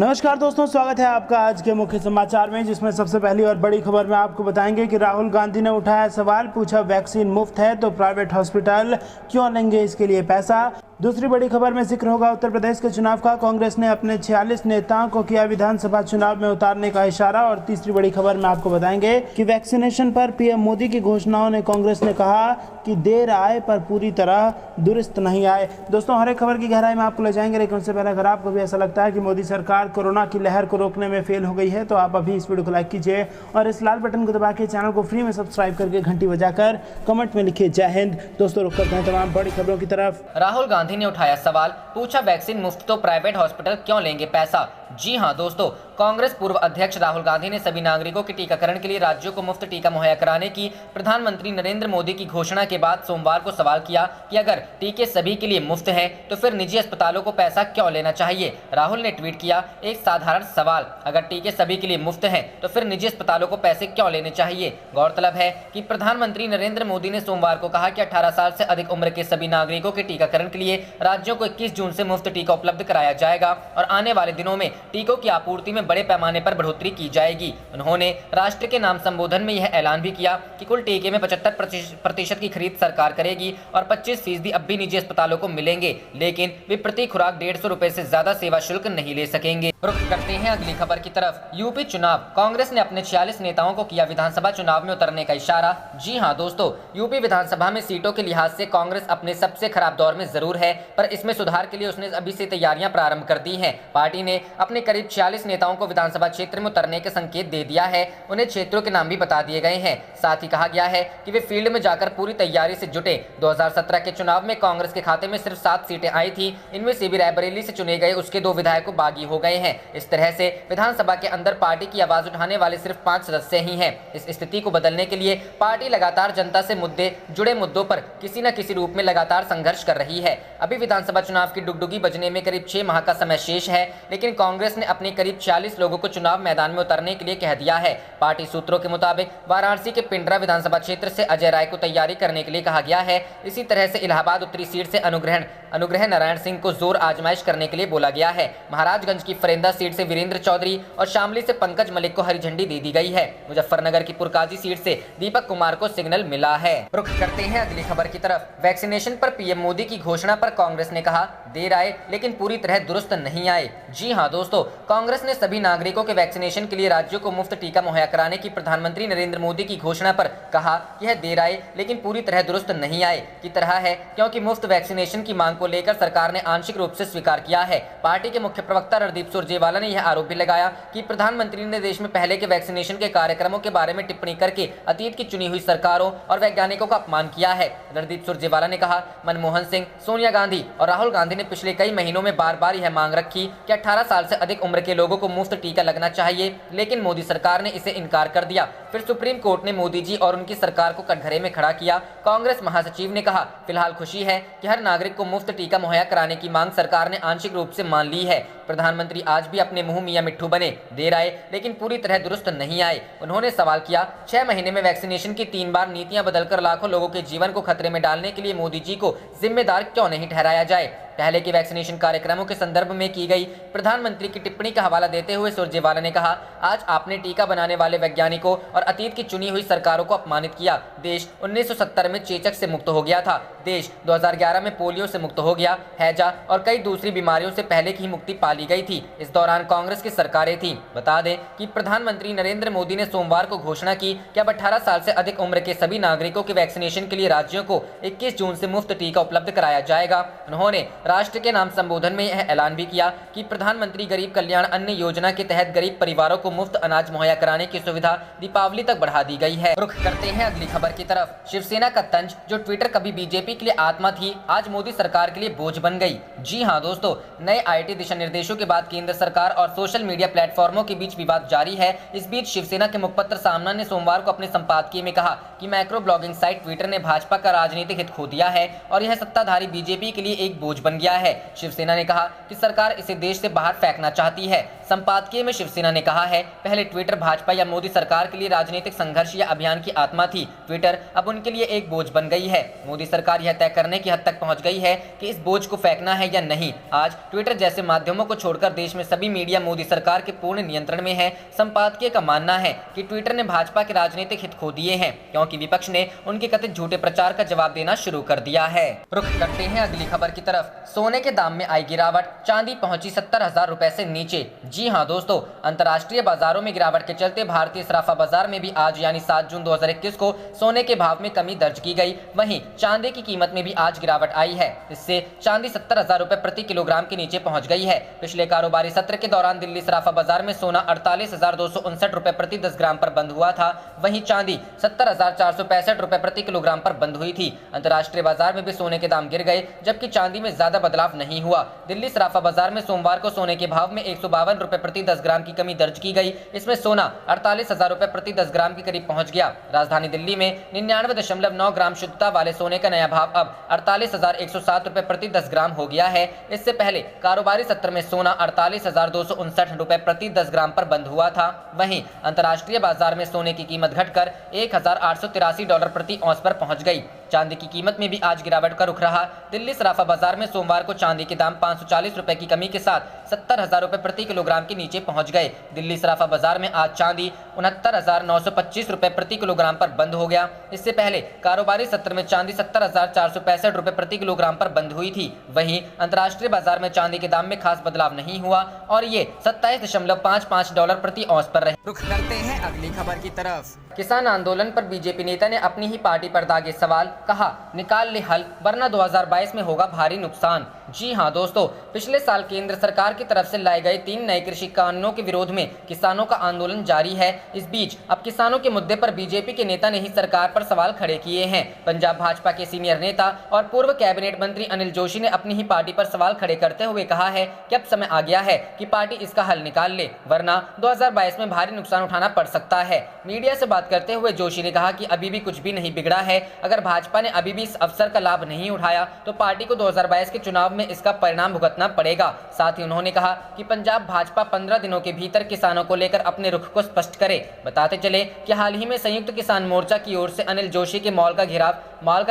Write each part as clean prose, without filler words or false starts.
नमस्कार दोस्तों, स्वागत है आपका आज के मुख्य समाचार में, जिसमें सबसे पहली और बड़ी खबर में आपको बताएंगे कि राहुल गांधी ने उठाया सवाल, पूछा वैक्सीन मुफ्त है तो प्राइवेट हॉस्पिटल क्यों लेंगे इसके लिए पैसा। दूसरी बड़ी खबर में जिक्र होगा उत्तर प्रदेश के चुनाव का, कांग्रेस ने अपने 46 नेताओं को किया विधानसभा चुनाव में उतारने का इशारा। और तीसरी बड़ी खबर में आपको बताएंगे कि वैक्सीनेशन पर पीएम मोदी की घोषणाओं ने कांग्रेस ने कहा कि देर आए पर पूरी तरह दुरुस्त नहीं आए। दोस्तों, हर एक खबर की गहराई में आपको ले जाएंगे, लेकिन उससे पहले अगर आपको भी ऐसा लगता है कि मोदी सरकार कोरोना की लहर को रोकने में फेल हो गई है तो आप अभी इस वीडियो को लाइक कीजिए और इस लाल बटन को दबा के चैनल को फ्री में सब्सक्राइब करके घंटी बजाकर कमेंट में लिखिए जय हिंद। दोस्तों, रुक करते हैं तमाम बड़ी खबरों की तरफ। राहुल गांधी ने उठाया सवाल, पूछा वैक्सीन मुफ्त तो प्राइवेट हॉस्पिटल क्यों लेंगे पैसा। जी हां दोस्तों, कांग्रेस पूर्व अध्यक्ष राहुल गांधी ने सभी नागरिकों के टीकाकरण के लिए राज्यों को मुफ्त टीका मुहैया कराने की प्रधानमंत्री नरेंद्र मोदी की घोषणा के बाद सोमवार को सवाल किया कि अगर टीके सभी के लिए मुफ्त हैं तो फिर निजी अस्पतालों को पैसा क्यों लेना चाहिए। राहुल ने ट्वीट किया, एक साधारण सवाल, अगर टीके सभी के लिए मुफ्त हैं तो फिर निजी अस्पतालों को पैसे क्यों लेने चाहिए। गौरतलब है कि प्रधानमंत्री नरेंद्र मोदी ने सोमवार को कहा कि 18 साल से अधिक उम्र के सभी नागरिकों के टीकाकरण के लिए राज्यों को 21 जून से मुफ्त टीका उपलब्ध कराया जाएगा और आने वाले दिनों में टीकों की आपूर्ति में बड़े पैमाने पर बढ़ोतरी की जाएगी। उन्होंने राष्ट्र के नाम संबोधन में यह ऐलान भी किया कि कुल टीके में 75% की खरीद सरकार करेगी और 25% अब भी निजी अस्पतालों को मिलेंगे, लेकिन वे प्रति खुराक 150 रुपए से ज्यादा सेवा शुल्क नहीं ले सकेंगे। रुख करते हैं अगली खबर की तरफ। यूपी चुनाव, कांग्रेस ने अपने 46 नेताओं को किया विधानसभा चुनाव में उतरने का इशारा। जी हां दोस्तों, यूपी विधानसभा में सीटों के लिहाज से कांग्रेस अपने सबसे खराब दौर में जरूर है, पर इसमें सुधार के लिए उसने अभी से तैयारियां प्रारंभ कर दी हैं। पार्टी ने अपने करीब 46 नेताओं को विधानसभा क्षेत्र में उतरने के संकेत दे दिया है। उन्हें क्षेत्रों के नाम भी बता दिए गए हैं। साथ ही कहा गया है कि वे फील्ड में जाकर पूरी तैयारी से जुटे। 2017 के चुनाव में कांग्रेस के खाते में सिर्फ 7 सीटें आई थी। इनमें से भी रायबरेली से चुने गए उसके 2 विधायक बागी हो गए हैं। इस तरह से विधानसभा के अंदर पार्टी की आवाज उठाने वाले सिर्फ 5 सदस्य ही हैं। इस स्थिति को बदलने के लिए पार्टी लगातार जनता से जुड़े मुद्दों पर किसी न किसी रूप में लगातार संघर्ष कर रही है। अभी विधानसभा चुनाव की डुगडुगी बजने में करीब 6 माह का समय शेष है, लेकिन कांग्रेस ने अपने करीब 40 लोगों को चुनाव मैदान में उतरने के लिए कह दिया है। पार्टी सूत्रों के मुताबिक वाराणसी के पिंडरा विधानसभा क्षेत्र से अजय राय को तैयारी करने के लिए कहा गया है। इसी तरह से इलाहाबाद उत्तरी सीट से अनुग्रह नारायण सिंह को जोर आजमाइश करने के लिए बोला गया है। महाराजगंज की फरेंदा सीट से वीरेंद्र चौधरी और शामली से पंकज मलिक को हरी झंडी दे दी गई है। मुजफ्फरनगर की पुरकाजी सीट से दीपक कुमार को सिग्नल मिला है। रुख करते हैं अगली खबर की तरफ। वैक्सीनेशन पर पीएम मोदी की घोषणा पर कांग्रेस ने कहा, देर आए लेकिन पूरी तरह दुरुस्त नहीं आए। जी हां दोस्तों, कांग्रेस ने सभी नागरिकों के वैक्सीनेशन के लिए राज्यों को मुफ्त टीका मुहैया कराने की प्रधानमंत्री नरेंद्र मोदी की घोषणा पर कहा कि यह देर आए लेकिन पूरी तरह दुरुस्त नहीं आए की तरह है, क्योंकि मुफ्त वैक्सीनेशन की मांग को लेकर सरकार ने आंशिक रूप से स्वीकार किया है। पार्टी के मुख्य प्रवक्ता रणदीप सुरजेवाला ने यह आरोप भी लगाया कि प्रधानमंत्री ने देश में पहले के वैक्सीनेशन के कार्यक्रमों के बारे में टिप्पणी करके अतीत की चुनी हुई सरकारों और वैज्ञानिकों का अपमान किया है। रणदीप सुरजेवाला ने कहा, मनमोहन सिंह, सोनिया गांधी और राहुल गांधी ने पिछले कई महीनों में बार बार यह मांग रखी कि 18 साल से अधिक उम्र के लोगों को मुफ्त टीका लगना चाहिए, लेकिन मोदी सरकार ने इसे इनकार कर दिया। फिर सुप्रीम कोर्ट ने मोदी जी और उनकी सरकार को कटघरे में खड़ा किया। कांग्रेस महासचिव ने कहा, फिलहाल खुशी है कि हर नागरिक को मुफ्त टीका मुहैया कराने की मांग सरकार ने आंशिक रूप से मान ली है। प्रधानमंत्री आज भी अपने मुंह मियां मिट्ठू बने, देर आए लेकिन पूरी तरह दुरुस्त नहीं आए। उन्होंने सवाल किया, 6 महीने में वैक्सीनेशन की 3 बार नीतियां बदलकर लाखों लोगों के जीवन को खतरे में डालने के लिए मोदी जी को जिम्मेदार क्यों नहीं ठहराया जाए। पहले के वैक्सीनेशन कार्यक्रमों के संदर्भ में की गई प्रधानमंत्री की टिप्पणी का हवाला देते हुए सुरजेवाला ने कहा, आज आपने टीका बनाने वाले वैज्ञानिकों और अतीत की चुनी हुई सरकारों को अपमानित किया। देश 1970 में चेचक से मुक्त हो गया था। देश 2011 में पोलियो से मुक्त हो गया। हैजा और कई दूसरी बीमारियों से पहले की ही मुक्ति पा ली गई थी। इस दौरान कांग्रेस की सरकारें थी। बता दें कि प्रधानमंत्री नरेंद्र मोदी ने सोमवार को घोषणा की कि अब 18 साल से अधिक उम्र के सभी नागरिकों के वैक्सीनेशन के लिए राज्यों को 21 जून से मुफ्त टीका उपलब्ध कराया जाएगा। उन्होंने राष्ट्र के नाम संबोधन में यह ऐलान भी किया कि प्रधानमंत्री गरीब कल्याण अन्न योजना के तहत गरीब परिवारों को मुफ्त अनाज मुहैया कराने की सुविधा दीपावली तक बढ़ा दी गई है। रुख करते हैं अगली खबर की तरफ। शिवसेना का तंज, जो ट्विटर कभी बीजेपी के लिए आत्मा थी, आज मोदी सरकार के लिए बोझ बन गई। जी हां दोस्तों, नए आईटी दिशा निर्देशों के बाद केंद्र सरकार और सोशल मीडिया प्लेटफॉर्मों के बीच विवाद जारी है। इस बीच शिवसेना के मुखपत्र सामना ने सोमवार को अपने संपादकीय में कहा कि माइक्रो ब्लॉगिंग साइट ट्विटर ने भाजपा का राजनीतिक हित खो दिया है और यह सत्ताधारी बीजेपी के लिए एक बोझ बन गया है। शिवसेना ने कहा कि सरकार इसे देश से बाहर फेंकना चाहती है। संपादकीय में शिवसेना ने कहा है, पहले ट्विटर भाजपा या मोदी सरकार के लिए राजनीतिक संघर्ष या अभियान की आत्मा थी, ट्विटर अब उनके लिए एक बोझ बन गई है। मोदी सरकार यह तय करने की हद तक पहुंच गई है कि इस बोझ को फेंकना है या नहीं। आज ट्विटर जैसे माध्यमों को छोड़कर देश में सभी मीडिया मोदी सरकार के पूर्ण नियंत्रण में है। संपादकीय का मानना है कि ट्विटर ने भाजपा के राजनीतिक हित खो दिए हैं, क्योंकि विपक्ष ने उनके कथित झूठे प्रचार का जवाब देना शुरू कर दिया है। रुख करते हैं अगली खबर की तरफ। सोने के दाम में आई गिरावट, चांदी पहुंची 70,000 रुपए से नीचे। जी हां दोस्तों, अंतर्राष्ट्रीय बाजारों में गिरावट के चलते भारतीय सराफा बाजार में भी आज यानी 7 जून 2021 को सोने के भाव में कमी दर्ज की गई। वहीं चांदी की कीमत में भी आज गिरावट आई है। इससे चांदी 70,000 रुपए प्रति किलोग्राम के नीचे पहुंच गई है। पिछले कारोबारी सत्र के दौरान दिल्ली सराफा बाजार में सोना 48,259 रुपए प्रति 10 ग्राम पर बंद हुआ था। वहीं चांदी 70,465 रुपए प्रति किलोग्राम पर बंद हुई थी। अंतर्राष्ट्रीय बाजार में भी सोने के दाम गिर गए, जबकि चांदी में ज्यादा बदलाव नहीं हुआ। दिल्ली सराफा बाजार में सोमवार को सोने के भाव में 152 रुपए प्रति 10 ग्राम की कमी दर्ज की गई। इसमें सोना 48,000 रुपए प्रति 10 ग्राम के करीब पहुंच गया। राजधानी दिल्ली में 99.9 ग्राम शुद्धता वाले सोने का नया भाव अब 48,107 रुपए प्रति 10 ग्राम हो गया है। इससे पहले कारोबारी सत्र में सोना 48,259 रुपए प्रति 10 ग्राम पर बंद हुआ था। वहीं अंतर्राष्ट्रीय बाजार में सोने की कीमत घटकर $1,883 प्रति औंस पर पहुंच गई। चांदी की कीमत में भी आज गिरावट का रुख रहा। दिल्ली सराफा बाजार में सोमवार को चांदी के दाम 540 रुपए की कमी के साथ 70,000 रुपए प्रति किलोग्राम के नीचे पहुंच गए। दिल्ली सराफा बाजार में आज चांदी 69,925 रुपए प्रति किलोग्राम पर बंद हो गया। इससे पहले कारोबारी सत्र में चांदी 70,465 रुपए प्रति किलोग्राम पर बंद हुई थी। वहीं अंतर्राष्ट्रीय बाजार में चांदी के दाम में खास बदलाव नहीं हुआ और ये $27.55 प्रति औंस पर रहे। रुख करते हैं अगली खबर की तरफ। किसान आंदोलन पर बीजेपी नेता ने अपनी ही पार्टी पर दागे सवाल, कहा निकाल ले हल वरना 2022 में होगा भारी नुकसान। जी हां दोस्तों, पिछले साल केंद्र सरकार की तरफ से लाए गए 3 नए कृषि कानूनों के विरोध में किसानों का आंदोलन जारी है। इस बीच अब किसानों के मुद्दे पर बीजेपी के नेता ने ही सरकार पर सवाल खड़े किए हैं। पंजाब भाजपा के सीनियर नेता और पूर्व कैबिनेट मंत्री अनिल जोशी ने अपनी ही पार्टी पर सवाल खड़े करते हुए कहा है कि अब समय आ गया है कि पार्टी इसका हल निकाल ले, वरना 2022 में भारी नुकसान उठाना पड़ सकता है। मीडिया से बात करते हुए जोशी ने कहा कि अभी भी कुछ भी नहीं बिगड़ा है। अगर भाजपा ने अभी भी इस अवसर का लाभ नहीं उठाया तो पार्टी को 2022 के चुनाव में इसका परिणाम भुगतना पड़ेगा। साथ ही उन्होंने कहा कि पंजाब भाजपा 15 दिनों के भीतर किसानों को लेकर अपने रुख को स्पष्ट करे। बताते चले कि हाल ही में संयुक्त किसान मोर्चा की ओर से अनिल जोशी के मॉल का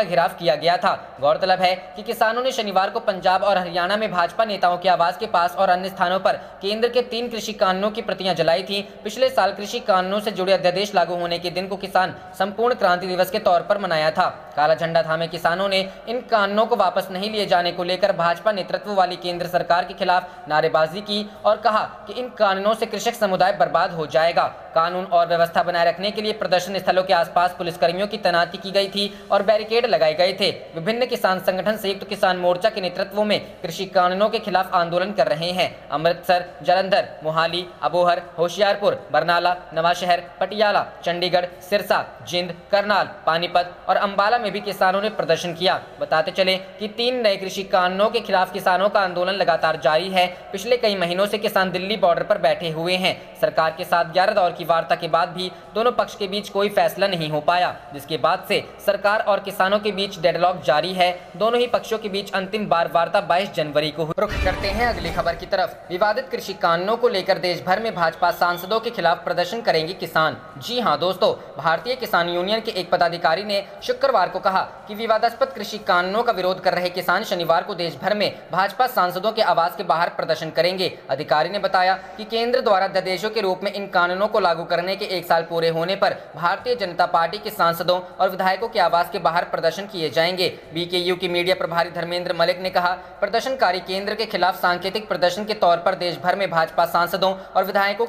घेराव किया गया था। गौरतलब है कि किसानों ने शनिवार को पंजाब और हरियाणा में भाजपा नेताओं के आवास के पास और अन्य स्थानों पर केंद्र के 3 कृषि कानूनों की प्रतियां जलाई थी। पिछले साल कृषि कानूनों से जुड़े अध्यादेश लागू होने के दिन को किसान संपूर्ण क्रांति दिवस के तौर पर मनाया था। काला झंडा थामे किसानों ने इन कानूनों को वापस नहीं लिए जाने को लेकर भाजपा नेतृत्व वाली केंद्र सरकार के खिलाफ नारेबाजी की और कहा कि इन कानूनों से कृषक समुदाय बर्बाद हो जाएगा। कानून और व्यवस्था बनाए रखने के लिए प्रदर्शन स्थलों के आसपास पुलिसकर्मियों की तैनाती की गई थी और बैरिकेड लगाए गए थे। विभिन्न किसान संगठन संयुक्त किसान मोर्चा के नेतृत्व में कृषि कानूनों के खिलाफ आंदोलन कर रहे हैं। अमृतसर, जालंधर, मोहाली, अबोहर, होशियारपुर, बरनाला, नवाशहर, पटियाला, चंडीगढ़, सिरसा, जिंद, करनाल, पानीपत और अंबाला में भी किसानों ने प्रदर्शन किया। बताते चले कि 3 नए कृषि कानूनों के खिलाफ किसानों का आंदोलन लगातार जारी है। पिछले कई महीनों से किसान दिल्ली बॉर्डर पर बैठे हुए हैं। सरकार के साथ 11 दौर की वार्ता के बाद भी दोनों पक्ष के बीच कोई फैसला नहीं हो पाया, जिसके बाद से सरकार और किसानों के बीच डेडलॉक जारी है। दोनों ही पक्षों के बीच अंतिम बार वार्ता 22 जनवरी को हुई। रुख करते हैं अगली खबर की तरफ। विवादित कृषि कानूनों को लेकर देश भर में भाजपा सांसदों के खिलाफ प्रदर्शन करेंगे किसान। जी हां दोस्तों, भारतीय किसान यूनियन के एक पदाधिकारी ने शुक्रवार को कहा कि विवादास्पद कृषि कानूनों का विरोध कर रहे किसान शनिवार को देश भर में भाजपा सांसदों के आवास के बाहर प्रदर्शन करेंगे। अधिकारी ने बताया कि केंद्र द्वारा अध्यादेशों के रूप में इन कानूनों को लागू करने के 1 साल पूरे होने पर भारतीय जनता पार्टी के सांसदों और विधायकों के आवास के बाहर प्रदर्शन किए जाएंगे। बीकेयू की मीडिया प्रभारी धर्मेंद्र मलिक ने कहा, प्रदर्शनकारी केंद्र के खिलाफ सांकेतिक प्रदर्शन के तौर पर देश भर में भाजपा सांसदों और विधायकों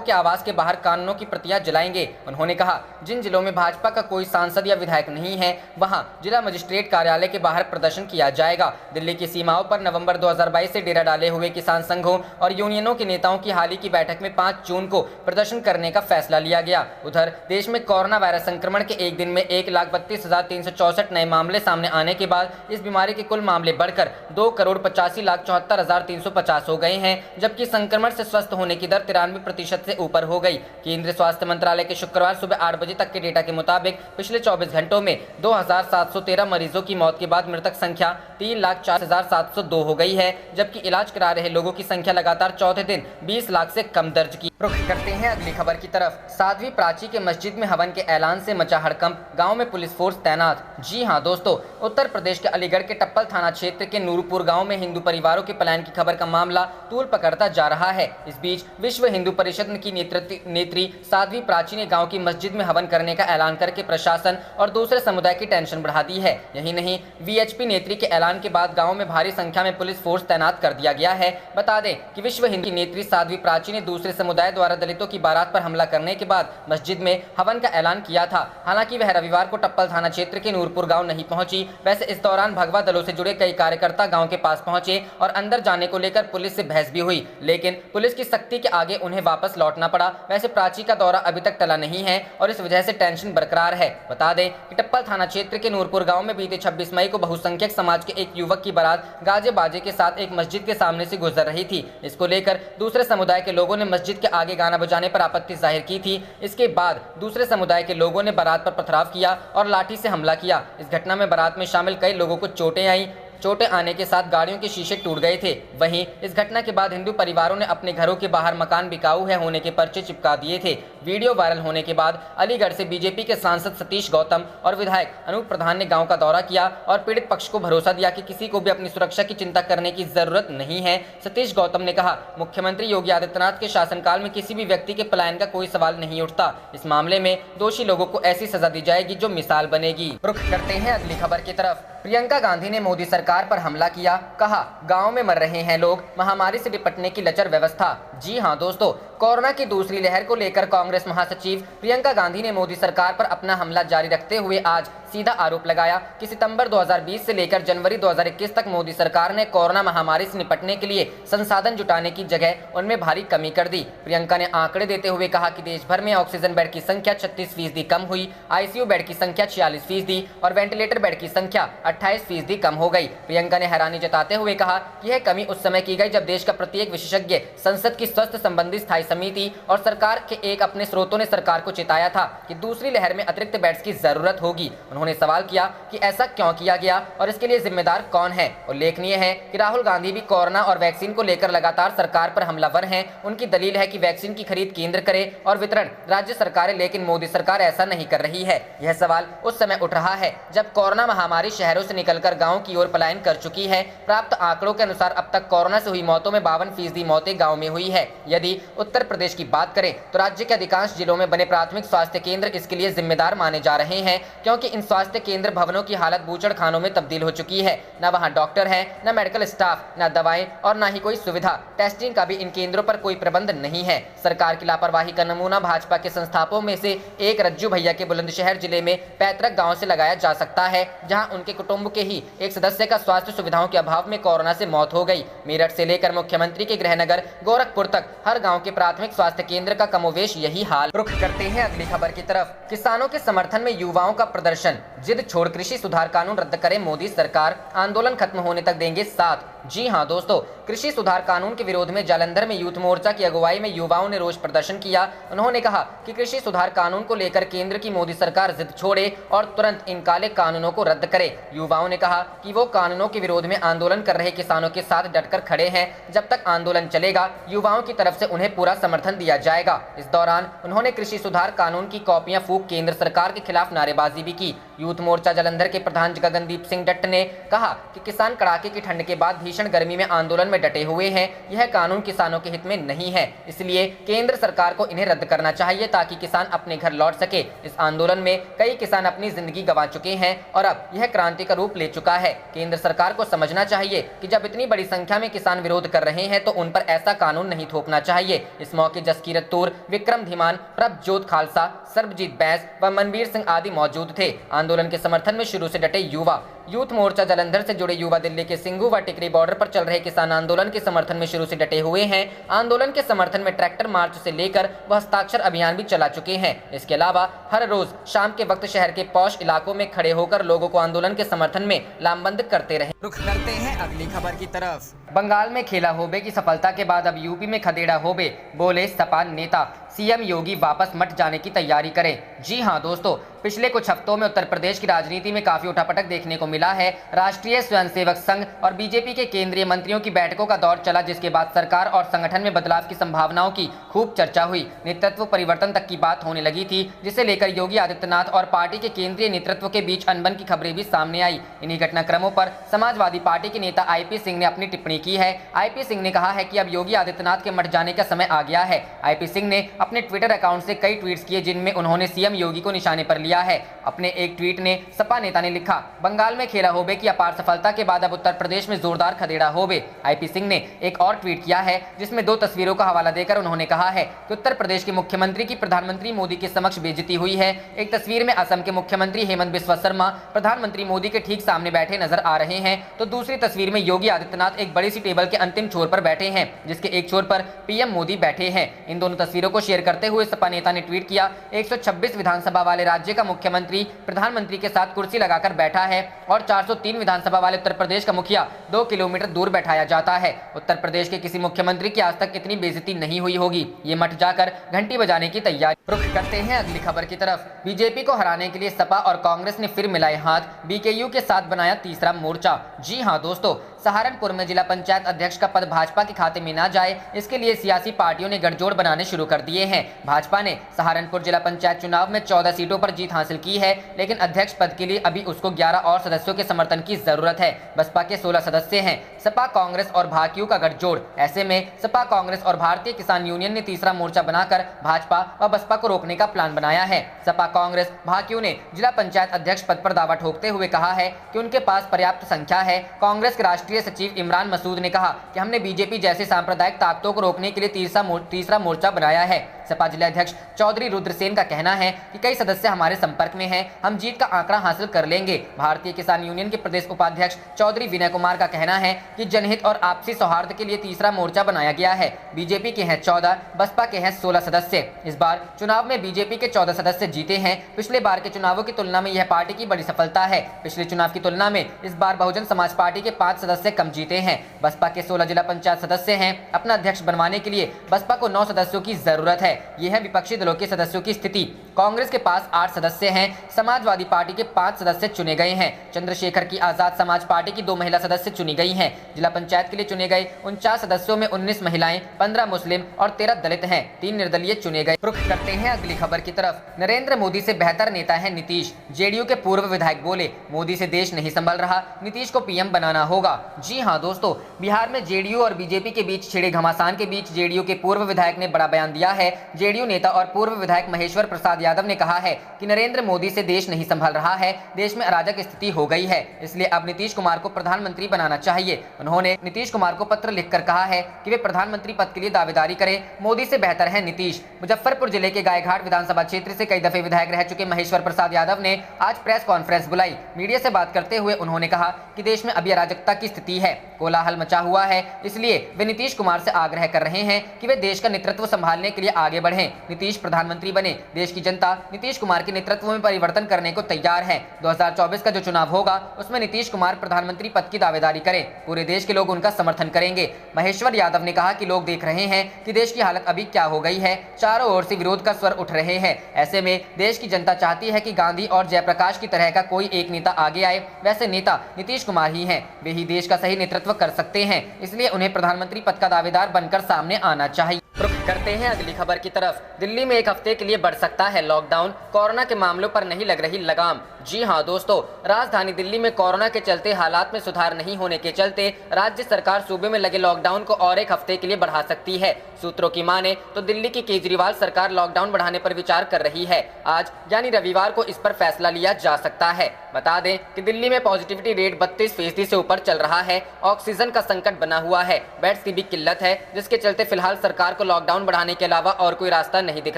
के आवास के बाहर कानूनों की प्रतियां जलाएंगे। उन्होंने कहा, जिन जिलों में भाजपा का कोई सांसद या विधायक नहीं है वहां जिला मजिस्ट्रेट कार्यालय के बाहर प्रदर्शन किया जाएगा। दिल्ली की सीमाओं पर नवंबर 2022 से डेरा डाले हुए किसान संघों और यूनियनों के नेताओं की हाल ही की बैठक में 5 जून को प्रदर्शन करने का फैसला लिया गया। उधर देश में कोरोना वायरस संक्रमण के एक दिन में 1,32,364 नए मामले सामने आने के बाद इस बीमारी के कुल मामले बढ़कर 2,85,74,350 हो गए हैं, जबकि संक्रमण से स्वस्थ होने की दर 93% से ऊपर हो गई। केंद्रीय स्वास्थ्य मंत्रालय के शुक्रवार सुबह 8 बजे तक के डेटा के मुताबिक पिछले 24 घंटों में 2,713 मरीजों की मौत के बाद मृतक संख्या 3,04,702 हो गई है, जबकि इलाज करा रहे लोगों की संख्या लगातार चौथे दिन 20 लाख से कम दर्ज की। रुख करते हैं अगली खबर की तरफ। साध्वी प्राची के मस्जिद में हवन के ऐलान से मचा हड़कंप, गांव में पुलिस फोर्स तैनात। जी हां दोस्तों, उत्तर प्रदेश के अलीगढ़ के टप्पल थाना क्षेत्र के नूरपुर गांव में हिंदू परिवारों के पलायन की खबर का मामला तूल पकड़ता जा रहा है। इस बीच विश्व हिंदू परिषद की नेत्री साध्वी प्राची ने गांव की मस्जिद में हवन करने का ऐलान करके प्रशासन और दूसरे समुदाय की टेंशन बढ़ा दी है। यही नहीं, वीएचपी नेत्री के ऐलान के बाद गाँव में भारी संख्या में पुलिस फोर्स तैनात कर दिया गया है। बता दें कि विश्व हिंदू नेत्री साध्वी प्राची ने दूसरे समुदाय द्वारा दलितों की बारात पर हमला करने के बाद मस्जिद में हवन का ऐलान किया था। हालांकि वह रविवार को टप्पल थाना क्षेत्र के नूरपुर गांव नहीं पहुंची। वैसे इस दौरान भगवा दलों से जुड़े कई कार्यकर्ता गांव के पास पहुंचे और अंदर जाने को लेकर पुलिस से बहस भी हुई, लेकिन पुलिस की सख्ती के आगे उन्हें वापस लौटना पड़ा। वैसे प्राची का दौरा अभी तक टला नहीं है और इस वजह से टेंशन बरकरार है। बता दें कि टप्पल थाना क्षेत्र के नूरपुर गाँव में बीते 26 मई को बहुसंख्यक समाज के एक युवक की बारात गाजे बाजे के साथ एक मस्जिद के सामने से गुजर रही थी। इसको लेकर दूसरे समुदाय के लोगों ने मस्जिद के आगे गाना बजाने पर आपत्ति जाहिर की थी। इसके बाद दूसरे समुदाय के लोगों ने बारात पर पथराव किया और लाठी से हमला किया। इस घटना में बारात में शामिल कई लोगों को चोटें आई। चोटें आने के साथ गाड़ियों के शीशे टूट गए थे। वहीं इस घटना के बाद हिंदू परिवारों ने अपने घरों के बाहर मकान बिकाऊ है होने के पर्चे चिपका दिए थे। वीडियो वायरल होने के बाद अलीगढ़ से बीजेपी के सांसद सतीश गौतम और विधायक अनूप प्रधान ने गांव का दौरा किया और पीड़ित पक्ष को भरोसा दिया कि किसी को भी अपनी सुरक्षा की चिंता करने की जरूरत नहीं है। सतीश गौतम ने कहा, मुख्यमंत्री योगी आदित्यनाथ के शासनकाल में किसी भी व्यक्ति के पलायन का कोई सवाल नहीं उठता। इस मामले में दोषी लोगों को ऐसी सजा दी जाएगी जो मिसाल बनेगी। रुख करते हैं अगली खबर की तरफ। प्रियंका गांधी ने मोदी सरकार पर हमला किया, कहा गांव में मर रहे हैं लोग, महामारी से निपटने की लचर व्यवस्था। जी हां दोस्तों, कोरोना की दूसरी लहर को लेकर कांग्रेस महासचिव प्रियंका गांधी ने मोदी सरकार पर अपना हमला जारी रखते हुए आज सीधा आरोप लगाया कि सितंबर 2020 से लेकर जनवरी 2021 तक मोदी सरकार ने कोरोना महामारी से निपटने के लिए संसाधन जुटाने की जगह उनमें भारी कमी कर दी। प्रियंका ने आंकड़े देते हुए कहा कि देश भर में ऑक्सीजन बेड की संख्या 36% कम हुई, आईसीयू बेड की संख्या 46% और वेंटिलेटर बेड की संख्या 28% कम हो गई। प्रियंका ने हैरानी जताते हुए कहा कि यह कमी उस समय की गई जब देश का प्रत्येक विशेषज्ञ, संसद की स्वास्थ्य संबंधी स्थायी समिति और सरकार के एक अपने स्रोतों ने सरकार को चेताया था कि दूसरी लहर में अतिरिक्त बेड्स की जरूरत होगी। उन्होंने सवाल किया कि ऐसा क्यों किया गया और इसके लिए जिम्मेदार कौन है। उल्लेखनीय है कि राहुल गांधी भी कोरोना और वैक्सीन को लेकर लगातार सरकार पर हमलावर हैं। उनकी दलील है कि वैक्सीन की खरीद केंद्र करे और वितरण राज्य सरकारें, लेकिन मोदी सरकार ऐसा नहीं कर रही है। यह सवाल उस समय उठ रहा है जब कोरोना महामारी शहरों से निकलकर गाँव की ओर पलायन कर चुकी है। प्राप्त आंकड़ों के अनुसार अब तक कोरोना से हुई मौतों में 52% मौतें गाँव में हुई है। यदि उत्तर प्रदेश की बात करें तो राज्य के अधिकांश जिलों में बने प्राथमिक स्वास्थ्य केंद्र इसके लिए जिम्मेदार माने जा रहे हैं, क्योंकि इन स्वास्थ्य केंद्र भवनों की हालत बूचड़ खानों में तब्दील हो चुकी है। न वहां डॉक्टर है, न मेडिकल स्टाफ, न दवाएं और न ही कोई सुविधा। टेस्टिंग का भी इन केंद्रों पर कोई प्रबंध नहीं है। सरकार की लापरवाही का नमूना भाजपा के संस्थापकों में से एक रज्जू भैया के बुलंदशहर जिले में पैतृक गाँव से लगाया जा सकता है, जहाँ उनके कुटुंब के ही एक सदस्य का स्वास्थ्य सुविधाओं के अभाव में कोरोना से मौत हो गई। मेरठ से लेकर मुख्यमंत्री के गृहनगर गोरखपुर तक हर गाँव के प्राथमिक स्वास्थ्य केंद्र का कमोवेश यही हाल। रुख करते हैं अगली खबर की तरफ। किसानों के समर्थन में युवाओं का प्रदर्शन, जिद छोड़ कृषि सुधार कानून रद्द करे मोदी सरकार, आंदोलन खत्म होने तक देंगे साथ। जी हां दोस्तों, कृषि सुधार कानून के विरोध में जालंधर में यूथ मोर्चा की अगुवाई में युवाओं ने रोष प्रदर्शन किया। उन्होंने कहा कि कृषि सुधार कानून को लेकर केंद्र की मोदी सरकार जिद छोड़े और तुरंत इन काले कानूनों को रद्द करे। युवाओं ने कहा कि वो कानूनों के विरोध में आंदोलन कर रहे किसानों के साथ डटकर खड़े हैं। जब तक आंदोलन चलेगा, युवाओं की तरफ से उन्हें पूरा समर्थन दिया जाएगा। इस दौरान उन्होंने कृषि सुधार कानून की कॉपियां फूंक केंद्र सरकार के खिलाफ नारेबाजी भी की। यूथ मोर्चा जालंधर के प्रधान गगनदीप सिंह डट्ट ने कहा कि किसान कड़ाके की ठंड के बाद भीषण गर्मी में आंदोलन में डटे हुए हैं। यह कानून किसानों के हित में नहीं है, इसलिए केंद्र सरकार को इन्हें रद्द करना चाहिए ताकि किसान अपने घर लौट सके। इस आंदोलन में कई किसान अपनी जिंदगी गंवा चुके हैं और अब यह क्रांति का रूप ले चुका है। केंद्र सरकार को समझना चाहिए कि जब इतनी बड़ी संख्या में किसान विरोध कर रहे हैं तो उन पर ऐसा कानून नहीं थोपना चाहिए। इस मौके जसकीरत तूर, विक्रम धीमान, प्रभजोत खालसा, सर्बजीत बैस व मनवीर सिंह आदि मौजूद थे। आंदोलन के समर्थन में शुरू से डटे युवा। यूथ मोर्चा जालंधर से जुड़े युवा दिल्ली के सिंघू व टिकरी बॉर्डर पर चल रहे किसान आंदोलन के समर्थन में शुरू से डटे हुए हैं। आंदोलन के समर्थन में ट्रैक्टर मार्च से लेकर वह हस्ताक्षर अभियान भी चला चुके हैं। इसके अलावा हर रोज शाम के वक्त शहर के पौष इलाकों में खड़े होकर लोगों को आंदोलन के समर्थन में लामबंद करते रहे। रुख करते हैं अगली खबर की तरफ। बंगाल में खेला होबे की सफलता के बाद अब यूपी में खदेड़ा होबे, बोले सपा नेता। सीएम योगी वापस मत जाने की तैयारी करें। जी हां दोस्तों, पिछले कुछ हफ्तों में उत्तर प्रदेश की राजनीति में काफी उठापटक देखने को मिला है। राष्ट्रीय स्वयंसेवक संघ और बीजेपी के केंद्रीय मंत्रियों की बैठकों का दौर चला, जिसके बाद सरकार और संगठन में बदलाव की संभावनाओं की खूब चर्चा हुई। नेतृत्व परिवर्तन तक की बात होने लगी थी, जिसे लेकर योगी आदित्यनाथ और पार्टी के केंद्रीय नेतृत्व के बीच अनबन की खबरें भी सामने आई। इन्हीं घटनाक्रमों पर समाजवादी पार्टी के नेता आईपी सिंह ने अपनी टिप्पणी की है। आईपी सिंह ने कहा है कि अब योगी आदित्यनाथ के मठ जाने का समय आ गया है। आईपी सिंह ने अपने ट्विटर अकाउंट से कई ट्वीट्स किए, जिनमें उन्होंने सीएम योगी को निशाने पर लिया है। अपने एक ट्वीट ने सपा नेता ने लिखा, बंगाल में खेला होबे की अपार सफलता के बाद अब उत्तर प्रदेश में जोरदार खदेड़ा होबे। आईपी सिंह ने एक और ट्वीट किया है, जिसमें 2 तस्वीरों का हवाला देकर उन्होंने कहा है कि उत्तर प्रदेश के मुख्यमंत्री की प्रधानमंत्री मोदी के समक्ष बेइज्जती हुई है। एक तस्वीर में असम के मुख्यमंत्री हेमंत बिस्वा शर्मा प्रधानमंत्री मोदी के ठीक सामने बैठे नजर आ रहे हैं, तो दूसरी तस्वीर में योगी आदित्यनाथ एक बड़ी सी टेबल के अंतिम छोर पर बैठे हैं, जिसके एक छोर पर पीएम मोदी बैठे हैं। इन दोनों तस्वीरों को शेयर करते हुए सपा नेता ने ट्वीट किया, 126 विधानसभा वाले राज्य का मुख्यमंत्री प्रधानमंत्री के साथ कुर्सी लगाकर बैठा है और 403 विधानसभा वाले उत्तर प्रदेश का मुखिया 2 किलोमीटर दूर बैठाया जाता है। उत्तर प्रदेश के किसी मुख्यमंत्री की आज तक इतनी बेइज्जती नहीं हुई होगी। ये मठ जाकर घंटी बजाने की तैयारी। रुख करते हैं अगली खबर की तरफ। बीजेपी को हराने के लिए सपा और कांग्रेस ने फिर मिलाए हाथ, बीकेयू के साथ बनाया तीसरा मोर्चा। जी हां दोस्तों, सहारनपुर में जिला पंचायत अध्यक्ष का पद भाजपा के खाते में ना जाए, इसके लिए सियासी पार्टियों ने गठजोड़ बनाने शुरू कर दिए हैं। भाजपा ने सहारनपुर जिला पंचायत चुनाव में 14 सीटों पर जीत हासिल की है, लेकिन अध्यक्ष पद के लिए अभी उसको 11 और सदस्यों के समर्थन की जरूरत है। बसपा के 16 सदस्य हैं। सपा, कांग्रेस और भाजपा का गठजोड़। ऐसे में सपा, कांग्रेस और भारतीय किसान यूनियन ने तीसरा मोर्चा बनाकर भाजपा व बसपा को रोकने का प्लान बनाया है। सपा, कांग्रेस, भाजपा ने जिला पंचायत अध्यक्ष पद पर दावा ठोकते हुए कहा है कि उनके पास पर्याप्त संख्या है। कांग्रेस के राष्ट्रीय सचिव इमरान मसूद ने कहा कि हमने बीजेपी जैसी सांप्रदायिक ताकतों को रोकने के लिए तीसरा मोर्चा बनाया है। सपा जिलाध्यक्ष चौधरी रुद्रसेन का कहना है कि कई सदस्य हमारे संपर्क में हैं, हम जीत का आंकड़ा हासिल कर लेंगे। भारतीय किसान यूनियन के प्रदेश उपाध्यक्ष चौधरी विनय कुमार का कहना है कि जनहित और आपसी सौहार्द के लिए तीसरा मोर्चा बनाया गया है। बीजेपी के हैं 14, बसपा के हैं 16 सदस्य। इस बार चुनाव में बीजेपी के 14 सदस्य जीते हैं। पिछले बार के चुनावों की तुलना में यह पार्टी की बड़ी सफलता है। पिछले चुनाव की तुलना में इस बार बहुजन समाज पार्टी के 5 सदस्य कम जीते हैं। बसपा के 16 जिला पंचायत सदस्य हैं। अपना अध्यक्ष बनवाने के लिए बसपा को 9 सदस्यों की जरूरत है। यह है विपक्षी दलों के सदस्यों की स्थिति। कांग्रेस के पास 8 सदस्य हैं। समाजवादी पार्टी के 5 सदस्य चुने गए हैं। चंद्रशेखर की आजाद समाज पार्टी की 2 महिला सदस्य चुनी गई हैं। जिला पंचायत के लिए चुने गए 49 सदस्यों में 19 महिलाएं, 15 मुस्लिम और 13 दलित हैं। 3 निर्दलीय चुने गए। रुख करते हैं अगली खबर की तरफ। नरेंद्र मोदी से बेहतर नेता है नीतीश। जेडीयू के पूर्व विधायक बोले, मोदी से देश नहीं संभल रहा, नीतीश को पीएम बनाना होगा। जी हां दोस्तों, बिहार में जेडीयू और बीजेपी के बीच छिड़े घमासान के बीच जेडीयू के पूर्व विधायक ने बड़ा बयान दिया है। जेडीयू नेता और पूर्व विधायक महेश्वर प्रसाद यादव ने कहा है कि नरेंद्र मोदी से देश नहीं संभल रहा है, देश में अराजक स्थिति हो गई है, इसलिए अब नीतीश कुमार को प्रधानमंत्री बनाना चाहिए। उन्होंने नीतीश कुमार को पत्र लिखकर कहा है कि वे प्रधानमंत्री पद के लिए दावेदारी करें। मोदी से बेहतर है नीतीश। मुजफ्फरपुर जिले के गायघाट विधानसभा क्षेत्र से कई दफे विधायक रह चुके महेश्वर प्रसाद यादव ने आज प्रेस कॉन्फ्रेंस बुलाई। मीडिया से बात करते हुए उन्होंने कहा कि देश में अभी अराजकता की स्थिति है, कोलाहल मचा हुआ है, इसलिए वे नीतीश कुमार से आग्रह कर रहे हैं कि वे देश का नेतृत्व संभालने के लिए आगे बढ़ें। नीतीश प्रधानमंत्री बने। देश की जनता नीतीश कुमार के नेतृत्व में परिवर्तन करने को तैयार है। 2024 का जो चुनाव होगा उसमें नीतीश कुमार प्रधानमंत्री पद की दावेदारी करें। पूरे देश के लोग उनका समर्थन करेंगे। महेश्वर यादव ने कहा कि लोग देख रहे हैं कि देश की हालत अभी क्या हो गई है। चारों ओर से विरोध का स्वर उठ रहे हैं। ऐसे में देश की जनता चाहती है कि गांधी और जयप्रकाश की तरह का कोई एक नेता आगे आए। वैसे नेता नीतीश कुमार ही हैं। वे ही देश का सही नेतृत्व कर सकते हैं, इसलिए उन्हें प्रधानमंत्री पद का दावेदार बनकर सामने आना चाहिए। रुख करते हैं अगली खबर की तरफ। दिल्ली में 1 हफ्ते के लिए बढ़ सकता है लॉकडाउन, कोरोना के मामलों पर नहीं लग रही लगाम। जी हां दोस्तों, राजधानी दिल्ली में कोरोना के चलते हालात में सुधार नहीं होने के चलते राज्य सरकार सूबे में लगे लॉकडाउन को और 1 हफ्ते के लिए बढ़ा सकती है। सूत्रों की माने तो दिल्ली की केजरीवाल सरकार लॉकडाउन बढ़ाने पर विचार कर रही है। आज यानी रविवार को इस पर फैसला लिया जा सकता है। बता दें कि दिल्ली में पॉजिटिविटी रेट 32% से ऊपर चल रहा है। ऑक्सीजन का संकट बना हुआ है, बेड्स की भी किल्लत है, जिसके चलते फिलहाल सरकार को लॉकडाउन बढ़ाने के अलावा और कोई रास्ता नहीं दिख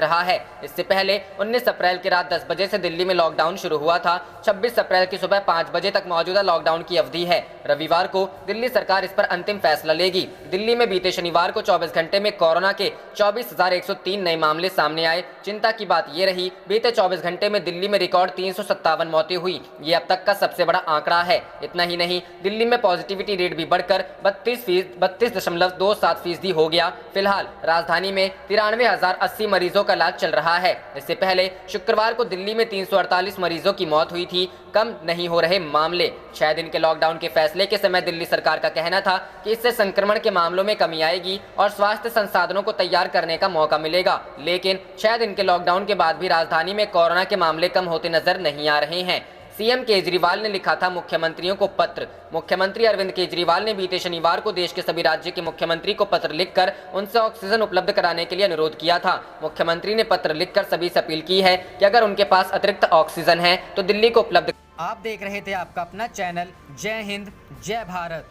रहा है। इससे पहले 19 अप्रैल की रात 10 बजे से दिल्ली में लॉकडाउन शुरू हुआ था। 26 अप्रैल की सुबह 5 बजे तक मौजूदा लॉकडाउन की अवधि है। रविवार को दिल्ली सरकार इस पर अंतिम फैसला लेगी। दिल्ली में बीते शनिवार को 24 घंटे में कोरोना के 24,103 नए मामले सामने आए। चिंता की बात यह रही, बीते 24 घंटे में दिल्ली में रिकॉर्ड 357 मौतें हुई। ये अब तक का सबसे बड़ा आंकड़ा है। इतना ही नहीं, दिल्ली में पॉजिटिविटी रेट भी बढ़कर 32.27% हो गया। फिलहाल राजधानी में 93,000 6080 मरीजों का इलाज चल रहा है। इससे पहले शुक्रवार को दिल्ली में 348 मरीजों की मौत हुई थी। कम नहीं हो रहे मामले। 6 दिन के लॉकडाउन के फैसले के समय दिल्ली सरकार का कहना था कि इससे संक्रमण के मामलों में कमी आएगी और स्वास्थ्य संसाधनों को तैयार करने का मौका मिलेगा। लेकिन 6 दिन के लॉकडाउन के बाद भी राजधानी में कोरोना के मामले कम होते नजर नहीं आ रहे हैं। सीएम केजरीवाल ने लिखा था मुख्यमंत्रियों को पत्र। मुख्यमंत्री अरविंद केजरीवाल ने बीते शनिवार को देश के सभी राज्य के मुख्यमंत्री को पत्र लिखकर उनसे ऑक्सीजन उपलब्ध कराने के लिए अनुरोध किया था। मुख्यमंत्री ने पत्र लिखकर सभी से अपील की है कि अगर उनके पास अतिरिक्त ऑक्सीजन है तो दिल्ली को उपलब्ध। आप देख रहे थे आपका अपना चैनल जय हिंद जय भारत।